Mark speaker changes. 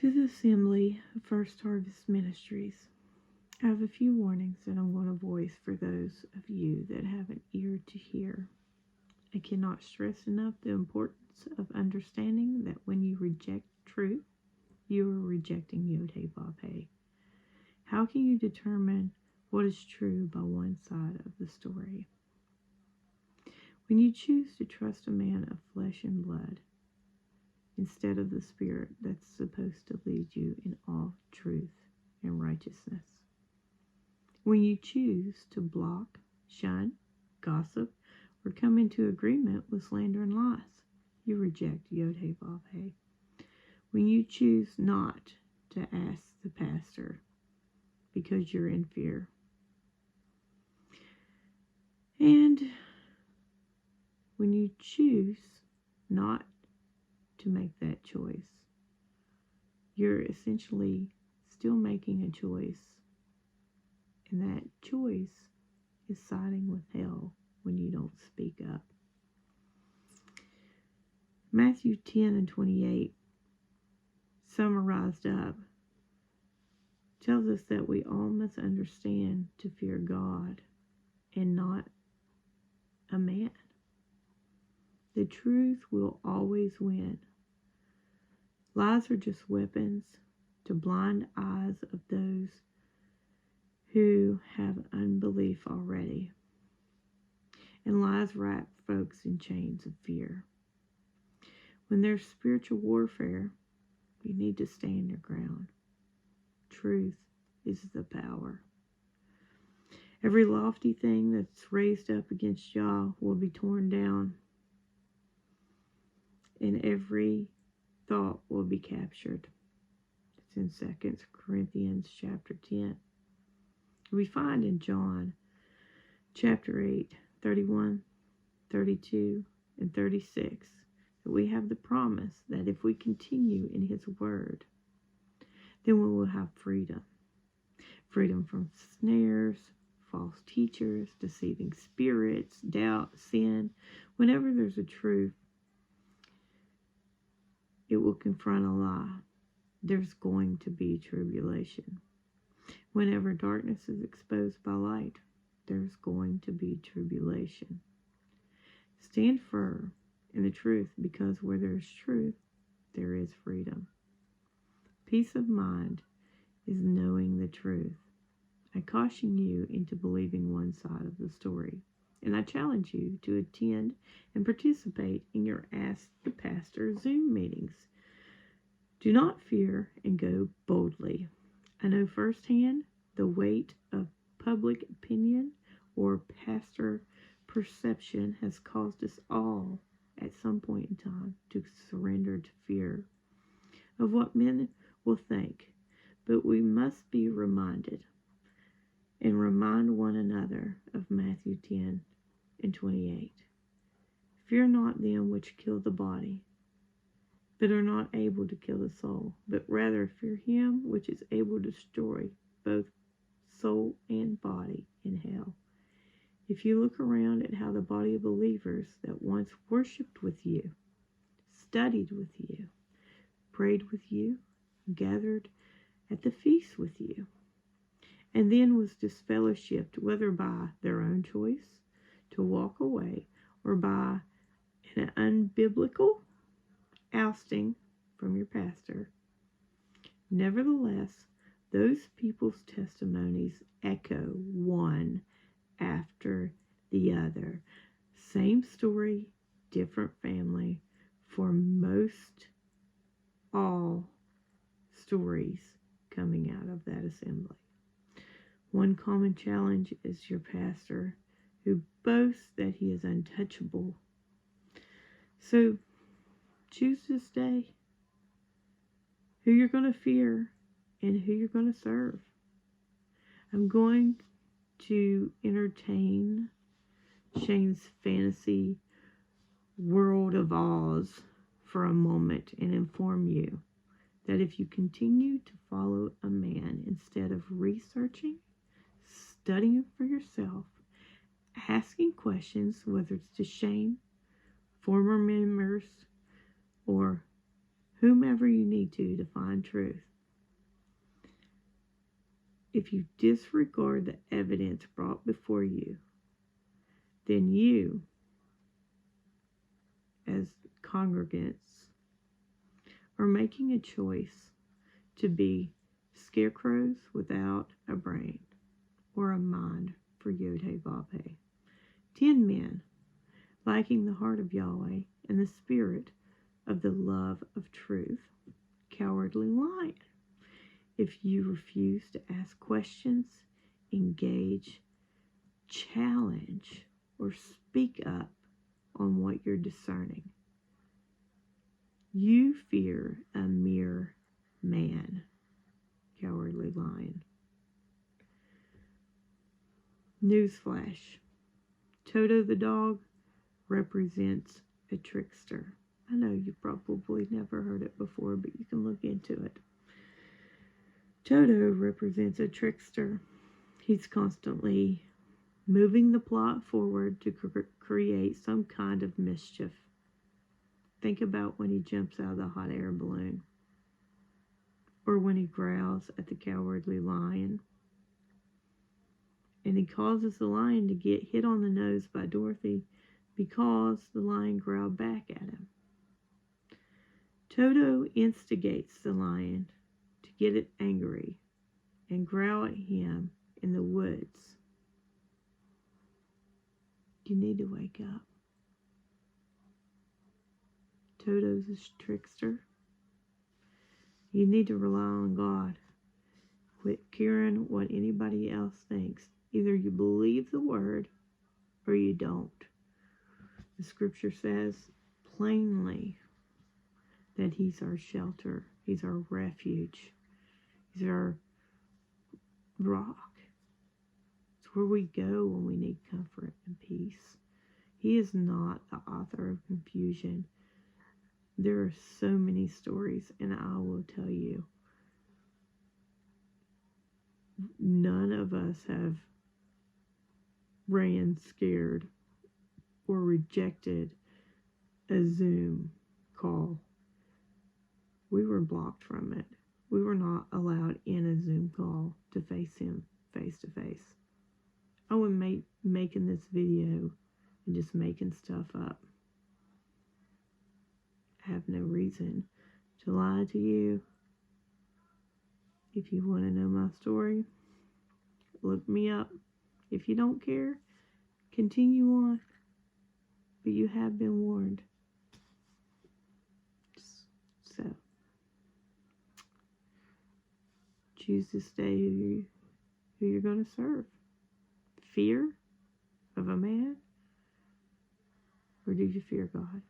Speaker 1: To the Assembly of First Harvest Ministries, I have a few warnings that I'm going to voice for those of you that have an ear to hear. I cannot stress enough the importance of understanding that when you reject truth, you are rejecting Yod-Heh-Vav-Heh. How can you determine what is true by one side of the story? When you choose to trust a man of flesh and blood, instead of the Spirit that's supposed to lead you in all truth and righteousness. When you choose to block, shun, gossip, or come into agreement with slander and lies, you reject Yod-Heh-Vav-Heh. When you choose not to ask the pastor because you're in fear. And when you choose not to make that choice, you're essentially still making a choice, and that choice is siding with hell when you don't speak up. Matthew 10 and 28, summarized up, tells us that we all must understand to fear God and not a man. The truth will always win. Lies are just weapons to blind eyes of those who have unbelief already. And lies wrap folks in chains of fear. When there's spiritual warfare, you need to stand your ground. Truth is the power. Every lofty thing that's raised up against Yah will be torn down, and every thought will be captured. It's in 2 Corinthians chapter 10. We find in John chapter 8, 31, 32, and 36 that we have the promise that if we continue in His Word, then we will have freedom. Freedom from snares, false teachers, deceiving spirits, doubt, sin. Whenever there's a truth, it will confront a lie. There's going to be tribulation. Whenever darkness is exposed by light, there's going to be tribulation. Stand firm in the truth, because where there's truth, there is freedom. Peace of mind is knowing the truth. I caution you into believing one side of the story, and I challenge you to attend and participate in your Ask the Pastor Zoom meetings. Do not fear and go boldly. I know firsthand the weight of public opinion or pastor perception has caused us all at some point in time to surrender to fear of what men will think. But we must be reminded and remind one another of Matthew 10 and 28. Fear not them which kill the body, but are not able to kill the soul, but rather fear him which is able to destroy both soul and body in hell. If you look around at how the body of believers that once worshipped with you, studied with you, prayed with you, gathered at the feast with you, and then was disfellowshipped, whether by their own choice to walk away or by an unbiblical ousting from your pastor. Nevertheless, those people's testimonies echo one after the other. Same story, different family. For most all stories coming out of that assembly. One common challenge is your pastor who boasts that he is untouchable. So choose this day who you're going to fear and who you're going to serve. I'm going to entertain Shane's fantasy world of Oz for a moment and inform you that if you continue to follow a man instead of researching, studying for yourself, asking questions, whether it's to Shane, former members, or whomever you need to find truth. If you disregard the evidence brought before you, then you, as congregants, are making a choice to be scarecrows without a brain or a mind for Yod-Heh-Vav-Heh. 10 men lacking the heart of Yahweh and the spirit of the love of truth. Cowardly lion. If you refuse to ask questions, engage, challenge, or speak up on what you're discerning, you fear a mere man. Cowardly lion. Newsflash. Toto the dog represents a trickster. I know you probably never heard it before, but you can look into it. Toto represents a trickster. He's constantly moving the plot forward to create some kind of mischief. Think about when he jumps out of the hot air balloon, or when he growls at the cowardly lion, and he causes the lion to get hit on the nose by Dorothy because the lion growled back at him. Toto instigates the lion to get it angry and growl at him in the woods. You need to wake up. Toto's a trickster. You need to rely on God. Quit caring what anybody else thinks. Either you believe the word or you don't. The scripture says plainly that he's our shelter. He's our refuge. He's our rock. It's where we go when we need comfort and peace. He is not the author of confusion. There are so many stories, and I will tell you, none of us have ran scared or rejected a Zoom call. We were blocked from it. We were not allowed in a Zoom call to face him face to face. I was making this video and just making stuff up. I have no reason to lie to you. If you want to know my story, look me up. If you don't care, continue on. But you have been warned. So, choose this day who you're going to serve. Fear of a man? Or do you fear God?